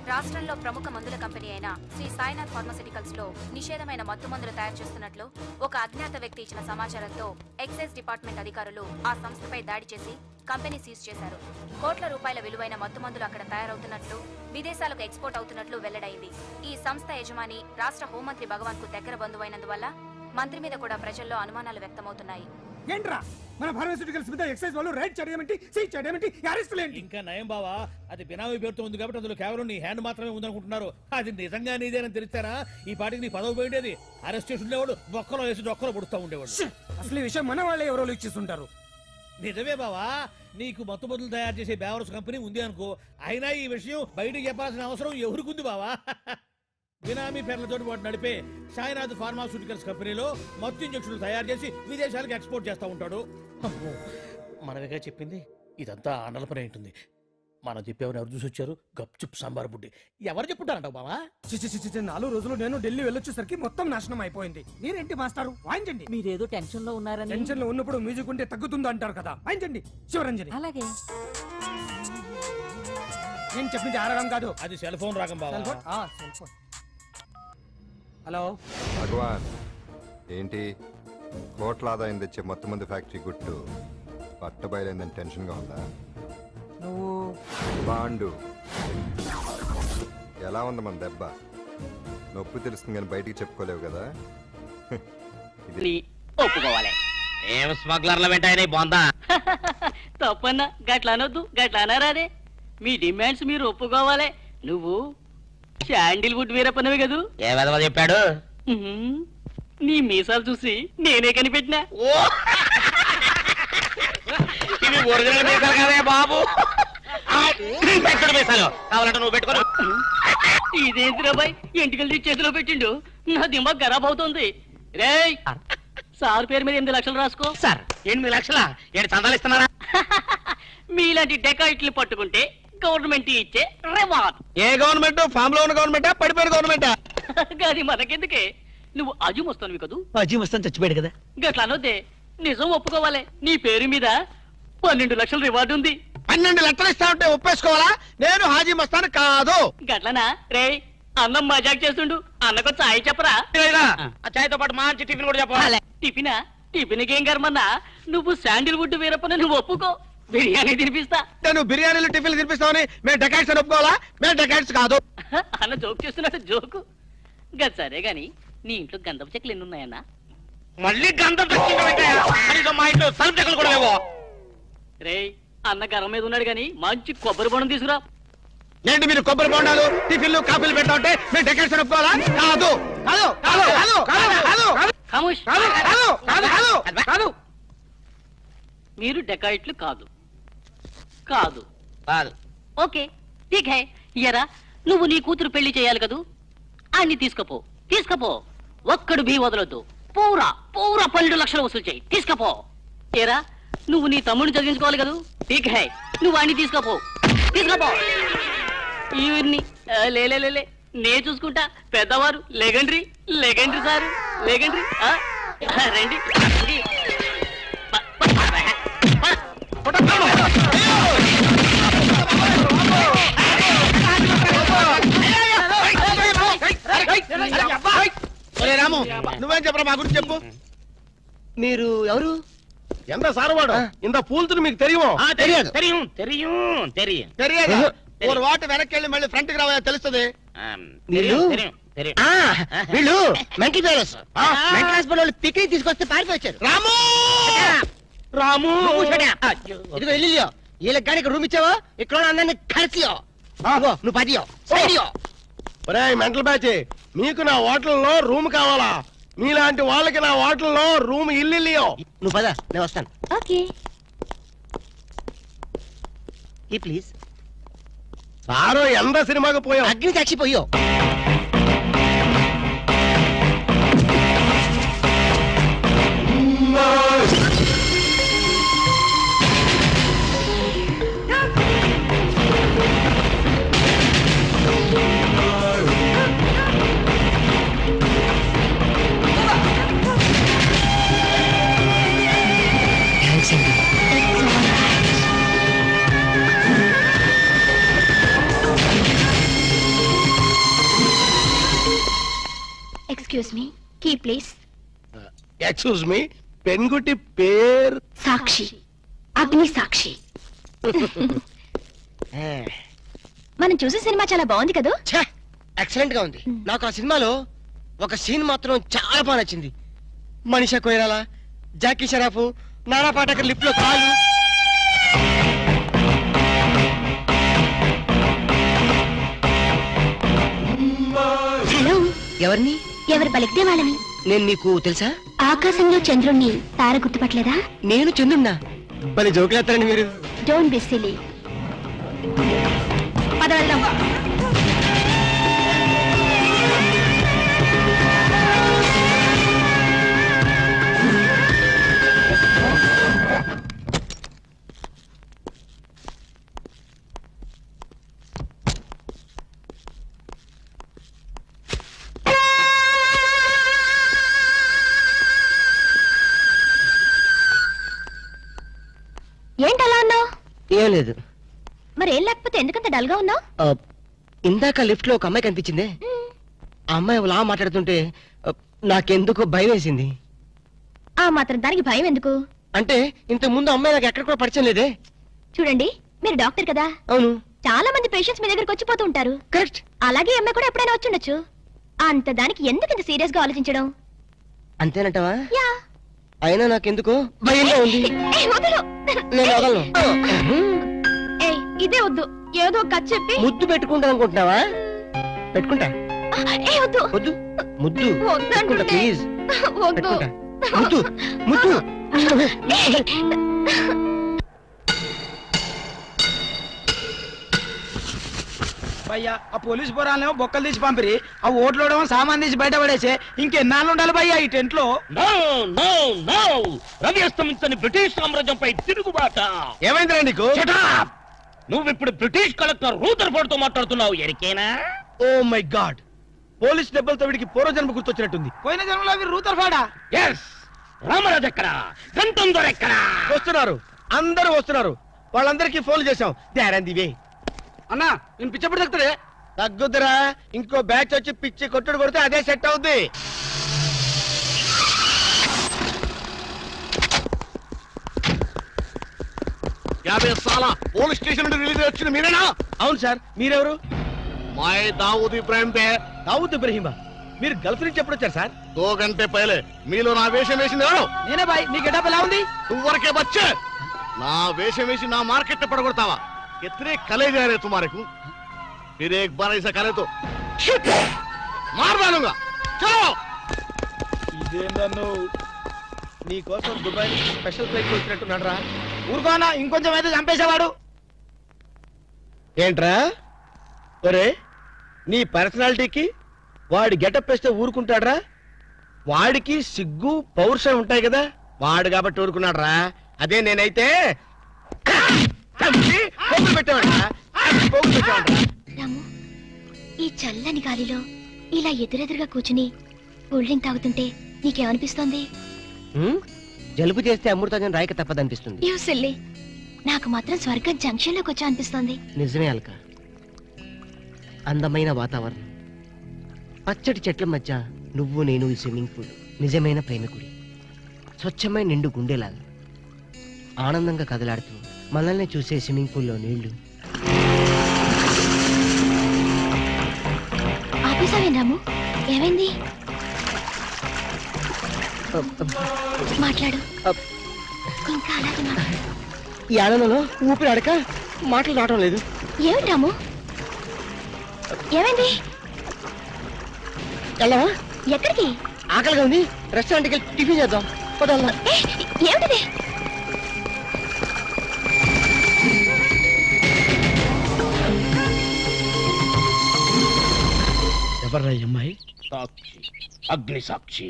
Speaker 6: రాష్ట్రంలో ప్రముఖ మందుల కంపెనీ అయిన శ్రీ సాయినాథ్ ఫార్మాస్యూటికల్స్ లో నిషేధమైన మత్తు మందులు తయారు చేస్తున్నట్లు ఒక అజ్ఞాత వ్యక్తి ఇచ్చిన సమాచారంతో ఎక్సైజ్ డిపార్ట్మెంట్ అధికారులు ఆ సంస్థపై దాడి చేసి కంపెనీ సీజ్ చేశారు. కోట్ల రూపాయల విలువైన మత్తు మందులు అక్కడ తయారవుతున్నట్లు, విదేశాలకు ఎక్స్పోర్ట్ అవుతున్నట్లు వెల్లడైంది. ఈ సంస్థ యజమాని రాష్ట్ర హోంమంత్రి భగవాన్ కు దగ్గర బంధువైనందువల్ల మంత్రి మీద కూడా ప్రజల్లో అనుమానాలు వ్యక్తమవుతున్నాయి.
Speaker 2: ఏంట్రా మన ఫార్మాస్యూటికల్స్ మీద ఎక్సైజ్ వాళ్ళు రైడ్ చేయడమేంటి, సీజ్ చేయడమేంటి, అరెస్టులు ఏంటి?
Speaker 13: ఇంకా నయం బావా, అది బినామీ పేరుతో ఉంది కాబట్టి అందులో కేవలం నీ హ్యాండ్ మాత్రమే ఉందనుకుంటున్నారు. అది నిజంగా నీదేనని తెలిస్తారా ఈ పాటికి నీ పదవి పోయిండేది. అరెస్ట్ చేసి ఉండేవాడు, బొక్కలో వేసి డొక్కలో పుడుతూ ఉండేవాడు.
Speaker 2: అసలు ఈ విషయం మన వాళ్ళే ఎవరో ఇచ్చేస్తుంటారు.
Speaker 13: నిజమే బావా, నీకు మత్తు మందులు తయారు చేసే బేవర్స్ కంపెనీ ఉంది అనుకో, అయినా ఈ విషయం బయటకు చెప్పాల్సిన అవసరం ఎవరికుంది బావా? బినామీ పేర్లతో వాడు నడిపే సాయినాథ్ ఫార్మాస్యూటికల్స్ కంపెనీలో మత్తు ఇంజక్షన్లు తయారు చేసి విదేశాలకు ఎక్స్పోర్ట్ చేస్తూ ఉంటాడు. మనమేగా చెప్పింది, ఇదంతా ఆండల పని ఉంటుంది. మనం చెప్పేవని ఎవరు చూసి వచ్చారు? గప్చుప్ సాంబార్ బుడ్డి. ఎవరు చెప్పుంటారంటావు బావా?
Speaker 2: 4 రోజులు నేను ఢిల్లీ వెళ్ళొచ్చేసరికి మొత్తం నాశనం అయిపోయింది. మీరేంటి మాస్టారు, వాయించండి.
Speaker 17: మీరేదో టెన్షన్ లో ఉన్నారని.
Speaker 2: టెన్షన్ లో ఉన్నప్పుడు మ్యూజిక్ ఉంటే తగ్గుతుందో అంటారు కదా, వాయించండి శివరంజని.
Speaker 17: అలాగే.
Speaker 2: నేను చెప్పింది ఆరాగం కాదు,
Speaker 13: అది సెల్ ఫోన్ రాగం బావా.
Speaker 2: Cell phone. హలో
Speaker 4: భగవాన్, ఏంటి కోట్ల ఆదాయం తెచ్చే మొత్తం మంది ఫ్యాక్టరీ గుట్టు పట్టబయలైందని టెన్షన్ గా ఉందా?
Speaker 2: నువ్వు
Speaker 4: బాండు ఎలా ఉంది మన దెబ్బ? నొప్పి తెలుస్తుంది కానీ బయటికి చెప్పుకోలేవు కదా.
Speaker 18: ఒప్పుకోవాలి. ఏం స్మగ్లర్ల వెంటాయని బాందా?
Speaker 17: తప్పన్నా గట్లా అనొద్దు, గట్లా అనారాదే. మీ డిమాండ్స్ మీరు ఒప్పుకోవాలి. నువ్వు శాండిల్వుడ్ వీరప్పనవి కదూ?
Speaker 18: ఏ విధవ చెప్పాడు?
Speaker 17: నీ మీసాలు చూసి నేనే కనిపెట్టినా.
Speaker 18: ఇవి ఒరిజినల్ మీసాలు కదే బాబు. మీసాలు కావాలంటే నువ్వు పెట్టుకో.
Speaker 17: ఇదేంటి రాబాయ్, ఎంటికలు తీసి చేతిలో పెట్టిండు. నా దిమాగ్ ఖరాబ్ అవుతుంది. రేయ్, సార్ పేరు మీద 8 లక్షలు రాసుకో.
Speaker 18: సార్ 8 లక్షలా? 7 చందాలు ఇస్తున్నారా?
Speaker 17: మీలాంటి డెకాయిట్లు పట్టుకుంటే గవర్నమెంట్ ఇచ్చే రివార్డ్.
Speaker 13: ఏ గవర్నమెంట్? ఫామ్ లో ఉన్న గవర్నమెంటా, పడిపోయిన గవర్నమెంటా?
Speaker 17: అది మనకెందుకే, నువ్వు అజీ వస్తాను కదూ.
Speaker 13: అజీ వస్తాను చచ్చిపోయాడు కదా.
Speaker 17: గట్లా అనొద్దే, నిజం ఒప్పుకోవాలి. నీ పేరు మీద 12 లక్షల రివార్డు ఉంది.
Speaker 13: 12 లక్షలు ఇస్తా ఉంటే ఒప్పేసుకోవాలా? నేను హాజీ మస్తాను కాదు.
Speaker 17: గట్లనా రే? అన్నం మజాక్ చేస్తుండు, అన్నకు చాయ్ చెప్పరా?
Speaker 18: చాయ్తో పాటు మంచి టిఫిన్ కూడా చెప్పాలి.
Speaker 17: టిఫినా? టిఫిన్కి ఏం కర్మన్నా, నువ్వు శాండిల్వుడ్ వీరప్పని నువ్వు ఒప్పుకో, బిర్యానీ తినిపిస్తా.
Speaker 13: నువ్వు బిర్యానీలు టిఫిన్లు తినిపిస్తావని మేము డెకాట్స్ అని ఒప్పుకోవాలా? మేము డెకాట్స్ కాదు.
Speaker 17: అన్న జోక్ చేస్తున్నట్టు జోకు. గది సరే గాని నీ ఇంట్లో గంధపు చెక్కలు ఎన్ని ఉన్నాయన్నా?
Speaker 18: మళ్ళీ గంధం మా ఇంట్లో సరుపు చెక్కలు కూడా లేవో.
Speaker 17: రే అన్న గరం మీద ఉన్నాడు గాని మంచి కొబ్బరి బొండం తీసుకురా.
Speaker 13: ఏంటి మీరు కొబ్బరి బొండాలు టిఫిన్లు కాఫీలు పెట్టా ఉంటే మేము డెకాట్స్ అని ఒప్పుకోవాలా? కాదు కాదు కాదు కాదు కాదు కాదు
Speaker 17: ఖమోష్.
Speaker 13: కాదు కాదు కాదు కాదు.
Speaker 17: మీరు డెకాయిట్లు కాదు కాదు
Speaker 18: కాదు.
Speaker 17: ఓకే ఠీక్ హై. ఇయరా నువ్వు నీ కూతురు పెళ్లి చేయాలి కదూ, అన్ని తీసుకపో తీసుకపో. ఒక్కడు భీ వదలొద్దు. పూరా పూరా 12 లక్షలు వసూలు చేయి, తీసుకపో. ఏరా నువ్వు నీ తమ్ముడిని చదివించుకోవాలి కదూ, ఠీక్ హై. నువ్వు అన్ని తీసుకపో తీసుకపో. ఇవన్నీ లే నే చూసుకుంటా. పెద్దవారు లెగండ్రీ లెగండ్రీ సార్ లెగండ్రీ. రండి రండి.
Speaker 13: రాము నువ్వేం చెప్పరా మా గురించి చెప్పు.
Speaker 5: మీరు ఎవరు?
Speaker 13: ఎంత సారవాడు ఇంత పూల్తులు మీకు తెలియమో?
Speaker 5: తెలియదు.
Speaker 13: తెలియదు. ఒక వాటి వెనక్కి వెళ్ళి మళ్ళీ ఫ్రంట్ కి రావా తెలుస్తుంది.
Speaker 5: వీళ్ళు మెంటల్ పేరెంట్స్. మెంటల్ హాస్పిటల్ వాళ్ళు పిక్నిక్ తీసుకొస్తే పారిపోయారు.
Speaker 13: రాము రాము
Speaker 5: ఇదిగో వెళ్ళియో వీళ్ళకి కానీ రూమ్ ఇచ్చావో ఇక్కడ అందరినీ కలిసియో. నువ్వు పదియో సైడియో.
Speaker 13: మెంటల్ బ్యాచ్, మీకు నా హోటల్లో రూమ్ కావాలా? మీలాంటి వాళ్ళకి నా హోటల్లో రూమ్ ఇల్లియో.
Speaker 5: నువ్వు పద, నేను వస్తాను.
Speaker 16: Okay
Speaker 5: please.
Speaker 13: సారో ఎంత సినిమాకి పోయావు?
Speaker 5: అగ్ని సాక్షిపోయో.
Speaker 16: Excuse me, key please.
Speaker 13: Excuse me, పెన్గుటి పేరు
Speaker 16: సాక్షి, అగ్ని సాక్షి. మనం చూసే సినిమా చాలా బాగుంది కదా?
Speaker 5: ఎక్సలెంట్ గా ఉంది. నాకు ఆ సినిమాలో ఒక సీన్ మాత్రం చాలా బాగా నచ్చింది. మనీషా కొయిరాలా, జాకీ షరాఫ్, నానా పాటకర్ లిప్ లో కాలు.
Speaker 16: హలో,
Speaker 5: ఎవరిని?
Speaker 16: ఎవరు పలికితే వాళ్ళని.
Speaker 5: నేను నీకు తెలుసా?
Speaker 16: ఆకాశంలో చంద్రుణ్ణి తార గుర్తుపట్టలేదా?
Speaker 5: నేను చంద్రున్నా. మరి జోకులేస్తారండి మీరు.
Speaker 16: Don't be silly. పద వెళ్దాం. ఏంటలా ఉన్నావు?
Speaker 5: ఏం లేదు.
Speaker 16: మరేం లేకపోతే ఎందుకంత డల్ గా ఉన్నావు?
Speaker 5: ఇందాక లిఫ్ట్ లో ఒక అమ్మాయి కనిపించింది. ఆ అమ్మాయి అలా మాట్లాడుతుంటే నాకెందుకో భయం వేసింది.
Speaker 16: ఆ మాత్రం దానికి భయం ఎందుకు?
Speaker 5: అంటే ఇంతకు ముందు అమ్మాయి నాకు ఎక్కడ కూడా పరిచయం లేదే.
Speaker 16: చూడండి, మీరు డాక్టర్ కదా.
Speaker 5: అవును.
Speaker 16: చాలా మంది పేషెంట్స్ మీ దగ్గరికి వచ్చిపోతూ ఉంటారు.
Speaker 5: కరెక్ట్.
Speaker 16: అలాగే అమ్మాయి కూడా ఎప్పుడైనా వచ్చుండొచ్చు. అంత దానికి ఎందుకు ఇంత సీరియస్ గా ఆలోచించడం?
Speaker 5: అంతేనంటవా?
Speaker 16: యా.
Speaker 5: అయినా నాకెందుకో భయంగా ఉంది.
Speaker 16: వదలు.
Speaker 5: నేను వదలను.
Speaker 16: ఇదే వద్దు, ఏదో కథ చెప్పి
Speaker 5: ముద్దు పెట్టుకుంటాను అనుకుంటున్నావా? పెట్టుకుంటా.
Speaker 16: వద్దు
Speaker 5: వద్దు. ముద్దు
Speaker 16: వద్దు
Speaker 5: ప్లీజ్.
Speaker 16: వద్దు.
Speaker 5: ముద్దు ముద్దు.
Speaker 2: భయ్యా ఆ పోలీస్ పోరాలేమో బొక్కలు తీసి పంపిరి, ఆ ఓట్లోడేమో సామాన్ తీసి బయట పడేసే. ఇంకెన్నాళ్ళు ఉండాలి భయ్యా ఈ టెంట్ లో?
Speaker 18: రవి అస్తమించని బ్రిటిష్ సామ్రాజ్యంపై తిరుగుబాట.
Speaker 2: ఏమైందిరా నీకు?
Speaker 18: నువ్వు ఇప్పుడు బ్రిటిష్ కలెక్టర్ రూదర్ఫోర్డ్ తో మాట్లాడుతున్నావు, ఎరికేనా?
Speaker 2: ఓ మై గాడ్, పోలీస్ దెబ్బలతో వీడికి పూర్వజన్మ గుర్తొచ్చినట్టుంది. పోయిన జన్మలో అవి రూదర్ఫోర్డా?
Speaker 18: ఎస్. రామరాజు ఎక్కడా? గంటం దొర ఎక్కడా?
Speaker 2: వస్తున్నారు, అందరూ వస్తున్నారు. వాళ్ళందరికీ ఫోన్ చేశాం. దివే అన్నా, నేను పిచ్చప్పుడు తగ్గుతాడే. తగ్గుద్దురా, ఇంకో బ్యాచ్ వచ్చి పిచ్చి కొట్టుడు కొడితే అదే సెట్ అవుద్ది.
Speaker 5: పోలీస్ స్టేషన్ నుండి రిలీజ్ వచ్చిన మీరేనా?
Speaker 2: అవును సార్, మీరెవరు?
Speaker 5: మై దావూద్ ఇబ్రాహిం దే.
Speaker 2: దావూద్ ఇబ్రహీమా, మీరు గల్ఫ్ నుంచి ఎప్పుడు వచ్చారు సార్?
Speaker 5: 2 గంటే పైలే. మీలో నా వేషం వేసింది ఎవరు?
Speaker 2: నేనే బాయ్. మీ గెటప్ ఎలా ఉంది?
Speaker 5: నువ్వరకే బచ్చే. నా వేషం వేసి నా మార్కెట్ పడగొడతావా? कितने कले जा रहे तुम्हारे को? फिर एक बार ऐसा करे तो मार डालूंगा. चलो.
Speaker 2: ఇదేందన్ను నీకోసం దుబాయ్ నుంచి స్పెషల్ ఫ్లైట్ వచ్చినట్టున్నాడు రా. ఊరుకోనా, ఇంకొంచెం అయితే చంపేసేవాడు. ఏంట్రా ఒరే, నీ పర్సనాలిటీకి వాడి గెటప్ వేస్తే ఊరుకుంటాడ్రా? వాడికి సిగ్గు పౌరుషం ఉంటాయి కదా, వాడు కాబట్టి ఊరుకున్నాడు రా. అదే నేనైతే
Speaker 16: రాము, ఈ చల్లని గాలిలో ఇలా ఎదురెదురుగా కూర్చుని కూల్ డ్రింక్ తాగుతుంటే నీకేమనిపిస్తోంది?
Speaker 10: జలుబు చేస్తే అమృతంగా రాయక తప్పదనిపిస్తుంది.
Speaker 16: యూ సిల్లీ, నాకు మాత్రం స్వర్గం జంక్షన్ లోకి వచ్చా అనిపిస్తోంది.
Speaker 10: నిజమే అల్క, అందమైన వాతావరణం, పచ్చటి చెట్ల మధ్య నువ్వు నేను ఈ స్విమ్మింగ్ పూల్ నిజమైన ప్రేమికుడి, స్వచ్ఛమైన నిండు గుండెలాగా ఆనందంగా కదలాడుతూ మనల్ని చూసే స్విమ్మింగ్ పూల్లో నీళ్లు.
Speaker 16: ఆపేసావేం రాము? ఏమైంది? మాట్లాడు, ఇంకా అలాగే మాట్లాడు.
Speaker 10: ఈ ఆనందంలో ఊపిరి అడక మాటలు రావడం లేదు.
Speaker 16: ఏమిటి రాము, ఏమైంది?
Speaker 10: వెళ్ళవా?
Speaker 16: ఎక్కడికి?
Speaker 10: ఆకలిగా ఉంది, రెస్టారెంట్కి వెళ్ళి టిఫిన్ చేద్దాం.
Speaker 16: ఏమిటిది?
Speaker 2: ఎవర్రా ఈ అమ్మాయి?
Speaker 18: సాక్షి, అగ్ని సాక్షి.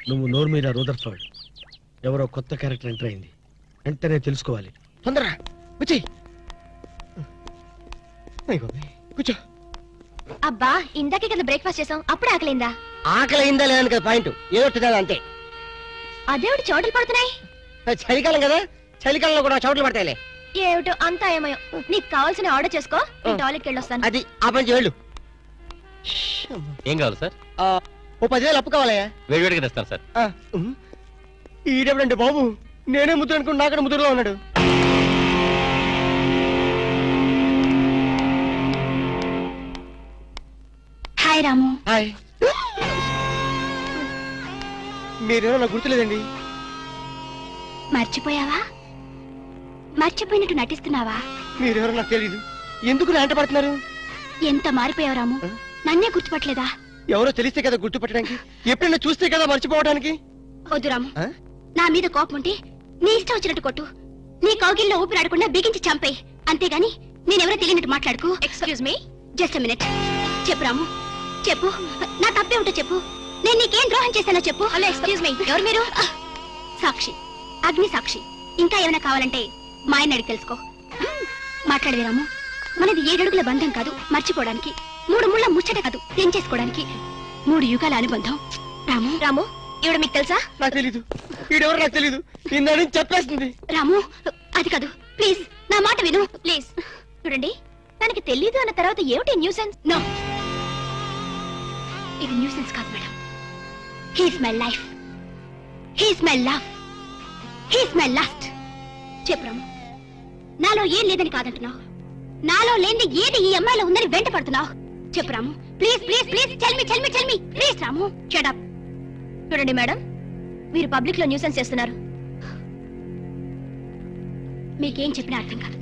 Speaker 2: నువ్వు నోరు మీద రూదర్ఫోర్డ్, ఎవరో కొత్త క్యారెక్టర్ ఎంటర్ అయింది, వెంటనే తెలుసుకోవాలి. తొందరగా వచ్చి కూర్చో.
Speaker 16: అబ్బా, ఇందాకే కదా బ్రేక్ఫాస్ట్ చేసాం, అప్పుడు ఆకలిందా?
Speaker 10: ఆకలిందా లేదని కదా పాయింట్, ఏదో తినాలి అంతే.
Speaker 16: అదేమిటి చోటలు పడుతున్నాయి?
Speaker 10: చలికాలం కదా, చలికాలంలో కూడా చోట్లు పడతాయిలే.
Speaker 16: ఏమిటో అంతా ఏమయో. నీకు కావాల్సిన ఆర్డర్ చేసుకో, టాయిలెట్కి వెళ్ళొస్తాను.
Speaker 10: అది ఆ పని చేయాలి.
Speaker 11: ఏం కావాలి సార్?
Speaker 10: ఓ 10,000 అప్పు కావాలయ్యా.
Speaker 11: వేడివేడిగా తెస్తాను సార్.
Speaker 10: ఈడెవడండి బాబు, నేనే ముద్దు అనుకుని నాకడ ముద్దులో ఉన్నాడు.
Speaker 16: హాయ్ రాము.
Speaker 10: హాయ్. మీరేమో నాకు గుర్తులేదండి.
Speaker 16: మర్చిపోయావా? మర్చిపోయినట్టు నటిస్తున్నావా?
Speaker 10: మీరెవరో నాకు తెలీదు, ఎందుకు వెంట పడుతున్నారు?
Speaker 16: ఎంత మారిపోయావు రాము, నన్నే గుర్తుపట్టలేదా?
Speaker 10: ఎవరో తెలిస్తే కదా గుర్తుపట్టడానికి, ఎప్పుడైనా చూస్తే కదా మర్చిపోవడానికి.
Speaker 16: వద్దు రాము, నా మీద కోపం ఉంటే నీ ఇష్టం వచ్చినట్టు కొట్టు, నీ కౌగిల్లో ఊపిరాడకుండా బిగించి చంపేయి, అంతేగాని నేనెవరో తెలియనట్టు మాట్లాడుకో. Excuse me, just minute. చెప్పు రాము, చెప్పు, నా తప్పే ఉంటే చెప్పు, నేను నీకేం ద్రోహం చేశానో చెప్పు. హలో, ఎక్స్క్యూజ్ మీ, ఎవరు మీరు? సాక్షి, అగ్ని సాక్షి. ఇంకా ఏమైనా కావాలంటే మా ఆయన అడిగి తెలుసుకో. మాట్లాడవే రాము, మనది 7 అడుగుల బంధం కాదు మర్చిపోవడానికి, 3 ముళ్ళ ముచ్చట కాదు తెంచేసుకోవడానికి, 3 యుగాల అనుబంధం. రాము, రాము, ఈవిడ మీకు తెలుసా?
Speaker 10: నాకు తెలీదు. ఈడెవరు నాకు తెలీదు, ఇందని చెప్పేస్తుంది.
Speaker 16: రాము, అది కాదు, ప్లీజ్ నా మాట విను, ప్లీజ్. చూడండి, తనకి తెలీదు అన్న తర్వాత ఏమిటి న్యూసెన్స్? నో, ఇది న్యూసెన్స్ కాదు madam. He's my life, he's my love, he's my last. చెప్పు రాము, నాలో ఏం లేదని కాదంటున్నావు, నాలో లేని ఏది ఈ అమ్మాయిలో ఉందని వెంట పడుతున్నావు. చెప్పు Ramu, please please please, tell me please. Ramu, shut up. చూడండి మేడం, మీరు పబ్లిక్ లో న్యూసెన్స్ చేస్తున్నారు. మీకేం చెప్పినా అర్థం కాదు,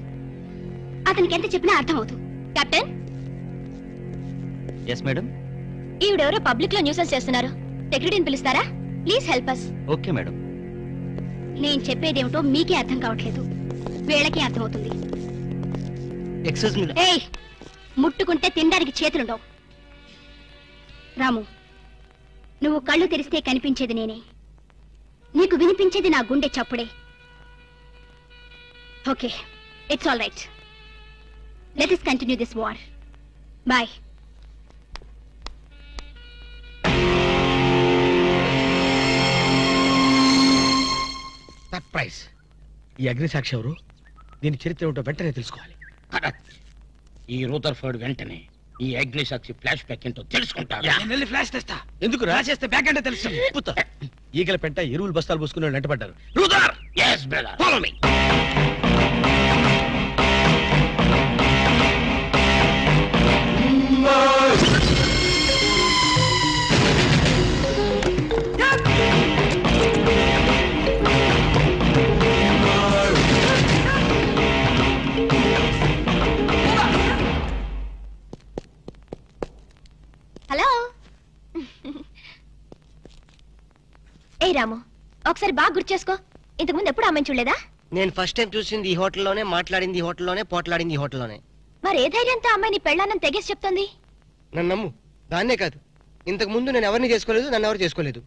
Speaker 16: అతనికి ఎంత చెప్పినా అర్థం అవుతుంది. కెప్టెన్.
Speaker 11: Yes madam.
Speaker 16: ఈవిడెవరో పబ్లిక్ లో న్యూసెన్స్ చేస్తున్నారు, సెక్రటరీని పిలుస్తారా? Please help us.
Speaker 11: Okay madam.
Speaker 16: నేను చెప్పేదేమిటో మీకే అర్థం కావట్లేదు, వీళ్ళకే అర్థం అవుతుంది.
Speaker 10: Excuse me.
Speaker 16: ఏయ్, ముట్టుకుంటే తినడానికి చేతులుండవు. రాము, నువ్వు కళ్ళు తెరిస్తే కనిపించేది నేనే, నీకు వినిపించేది నా గుండె చప్పుడే. Okay, it's all right. Let us continue this war. Bye.
Speaker 13: Surprise. ఈ అగ్నిసాక్షి ఎవరు? దీని చరిత్ర ఏమిటో వెంటనే తెలుసుకోవాలి.
Speaker 18: ఈ రూదర్ఫర్డ్ వెంటనే ఈ అగ్నిసాక్షి ఫ్లాష్ బ్యాక్ ఏంటో తెలుసుకుంటాడు.
Speaker 13: నేను ఫ్లాష్ తెస్తా. ఎందుకు రాసేస్తే బ్యాక్ అంటే తెలుసు. ఈగల పెంట ఎరువులు బస్తాలు పోసుకుని వాళ్ళు వెంటపడ్డారు. Brother,
Speaker 18: yes brother, follow me.
Speaker 16: Hello. ఏ రాము, ఒకసారి బాగా గుర్తు చేసుకో. ఇంతకుముందు ఎప్పుడు అమ్మాయిని చూడలేదా?
Speaker 10: నేను ఫస్ట్ టైం చూసింది ఈ హోటల్లోనే, మాట్లాడింది ఈ హోటల్లోనే, పోట్లాడింది ఈ హోటల్లోనే.
Speaker 16: మరి ఏ ధైర్యంతో అమ్మాయిని పెళ్ళానని తెగేసి చెప్తుంది?
Speaker 10: నన్ను నమ్ము. దాన్నే కాదు, ఇంతకు ముందు నేను ఎవరిని చేసుకోలేదు, నన్ను ఎవరు చేసుకోలేదు.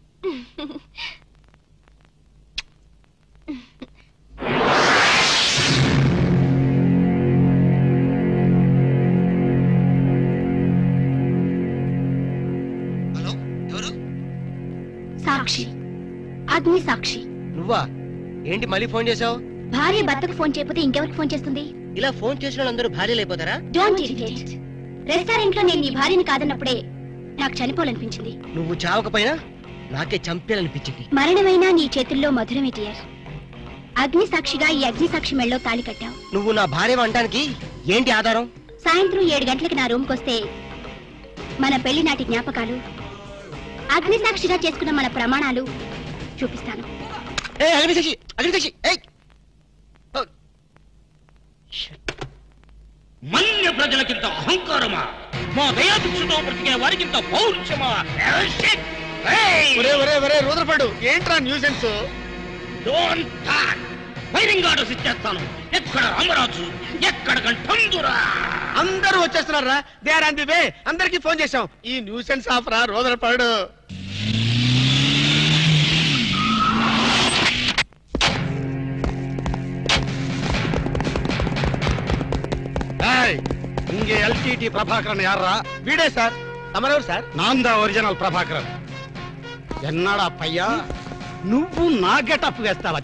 Speaker 16: సాక్షి, అగ్ని సాక్షి.
Speaker 10: నువ్వా? ఏంటి మళ్ళీ ఫోన్ చేసావు?
Speaker 16: భార్య భర్తకు ఫోన్ చేయకపోతే ఇంకెవరికి ఫోన్ చేస్తుంది?
Speaker 10: ఇలా ఫోన్ చేసిన వాళ్ళందరూ భార్యలు అయిపోతారా?
Speaker 16: Don't irritate. రెస్టారెంట్ లో నేను నీ భార్యని కాదన్నప్పుడే నాకు చనిపోవాలనిపించింది.
Speaker 10: నువ్వు చావకపోయినా నాకే చంపేయాలనిపించింది.
Speaker 16: మరణమైనా నీ చేతుల్లో మధురమే డియర్. అగ్ని సాక్షిగా ఈ అగ్ని సాక్షి మెళ్ళో తాళి కట్టావు.
Speaker 10: నువ్వు నా భార్య అనడానికి ఏంటి ఆధారం?
Speaker 16: సాయంత్రం 7 గంటలకి నా రూమ్కి వస్తే మన పెళ్లి నాటి జ్ఞాపకాలు, అగ్ని సాక్షిగా చేసుకున్న మన ప్రమాణాలు చూపిస్తాను.
Speaker 18: మన్య ప్రజలకింత అహంకారమా? మా దయాభిక్షతో బ్రతికే వారికింత పౌరుషమా?
Speaker 5: రూదర్ఫర్డ్, ఏంట్రా nuisance?
Speaker 18: Don't talk. Firing orders ఇచ్చేస్తాను. ఎక్కడ రామరాజు, ఎక్కడ కంఠందురా?
Speaker 5: అందరూ వచ్చేస్తున్నారా? They are on the way. అందరికి ఫోన్ చేశాం. ఈ న్యూసెన్స్ ఆఫ్ రా రూదర్ఫర్డ్. ఇంగే ఎల్టీటీ ప్రభాకరన్ యార్రా? వీడే సార్. తమరెవరు సార్? నాందా ఒరిజినల్ ప్రభాకరన్. ఎన్నాడా పయ్యా నువ్వు నా గెటప్ వేస్తావా?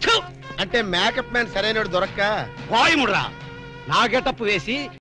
Speaker 5: అంటే మేకప్ మ్యాన్ సరైనడు దొరక్క వాయుముడ్రా. నా గెటప్ వేసి